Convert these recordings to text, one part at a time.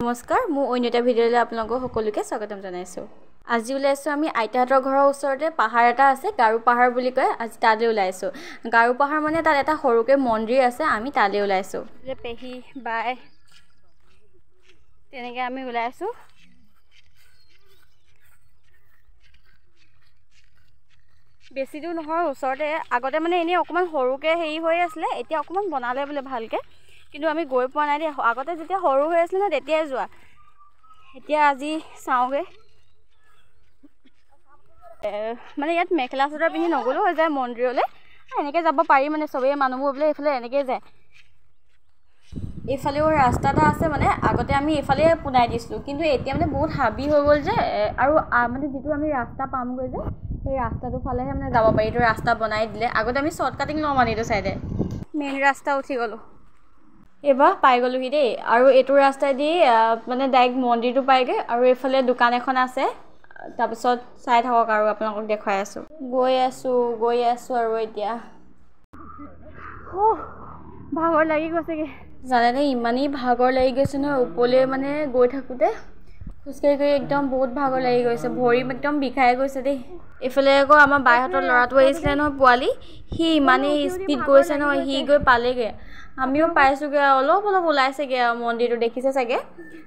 নমস্কাৰ মই অন্যটা ভিডিঅ'লৈ আপোনালোকক সকলোকে স্বাগতম জনাইছো। আজি ওলাইছো আমি আইতাহঁতৰ ঘৰৰ ওচৰতে পাহাৰ এটা আছে গাৰু পাহাৰ বুলি কয়। আজি তালৈ ওলাইছো। গাৰু পাহাৰ মানে তাত এটা সৰুকে মন্দিৰ আছে। আমি তালৈ ওলাইছো। যে পেহী বাই তেনেকৈ আমি ওলাইছো। বেছি দূৰ নহয় ওচৰতে। আগতে মানে এনেই অকমান সৰুকে হেৰি হৈ আছিলে, এতিয়া অকমান বনালে বোলে ভালকে, কিন্তু আমি গৈ পোৱা নাই দেই। আগতে যেতিয়া সৰু হৈ আছিলে না তেতিয়াই যোৱা। এতিয়া আজি চাওঁগে। মানে ইয়াত মেখেলা চাদৰ পিন্ধি নগ'লেও হৈ যায় মন্দিৰলৈ। এনেকৈ যাব পাৰি মানে চবেই মানুহবোৰ বোলে এইফালে এনেকৈ যায়। এইফালেও ৰাস্তা এটা আছে মানে আগতে আমি এইফালে পোনাই দিছিলোঁ, কিন্তু এতিয়া মানে বহুত হাবি হৈ গ'ল যে, আৰু মানে যিটো আমি ৰাস্তা পামগৈ যে সেই ৰাস্তাটোৰ ফালেহে মানে যাব পাৰি। এইটো ৰাস্তা বনাই দিলে। আগতে আমি শ্বৰ্ট কাটিং লওঁ মানে এইটো চাইডে। মেইন ৰাস্তা উঠি গ'লোঁ। এইবাৰ পাই গ'লোহি দেই। আৰু এইটো ৰাস্তাইদি মানে ডাইৰেক্ট মন্দিৰটো পাইগৈ, আৰু এইফালে দোকান এখন আছে। তাৰপিছত চাই থাকক আৰু আপোনালোকক দেখুৱাই আছোঁ। গৈ আছোঁ আৰু এতিয়া ভাগৰ লাগি গৈছেগৈ জানেনে। ইমানেই ভাগৰ লাগি গৈছে নহয় ওপৰলৈ মানে গৈ থাকোঁতে খোজকাঢ়ি গৈ একদম বহুত ভাগৰ লাগি গৈছে। ভৰি একদম বিষাই গৈছে দেই। এইফালে আকৌ আমাৰ বাইহঁতৰ ল'ৰাটো আহিছিলে নহয়, পোৱালি। সি ইমানেই স্পীড গৈছে নহয়, সি গৈ পালেগৈ। আমিও পাইছোঁগৈ। অলপ ওলাইছেগৈ আৰু মন্দিৰটো দেখিছে চাগে।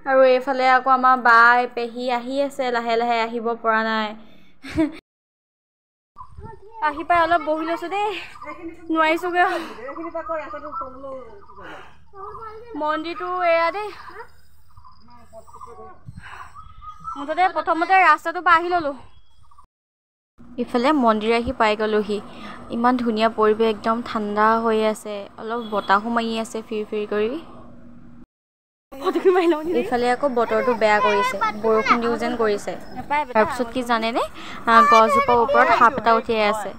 আৰু এইফালে আকৌ আমাৰ বাই পেহী আহি আছে, লাহে লাহে আহিব পৰা নাই। আহি পাই অলপ বহি লৈছোঁ দেই। নোৱাৰিছোঁগৈ। মন্দিৰটো এয়া দেই। মুঠতে প্ৰথমতে ৰাস্তাটোৰ পৰা আহি ল'লোঁ। ইফালে মন্দিৰ আহি পাই গ'লোহি। ইমান ধুনীয়া পৰিৱেশ, একদম ঠাণ্ডা হৈ আছে। অলপ বতাহো মাৰি আছে ফিৰ ফিৰ কৰি। এইফালে আকৌ বতৰটো বেয়া কৰিছে, বৰষুণ দিও যেন কৰিছে। তাৰপিছত কি জানেনে, গছজোপাৰ ওপৰত সাপ এটা উঠি আছে।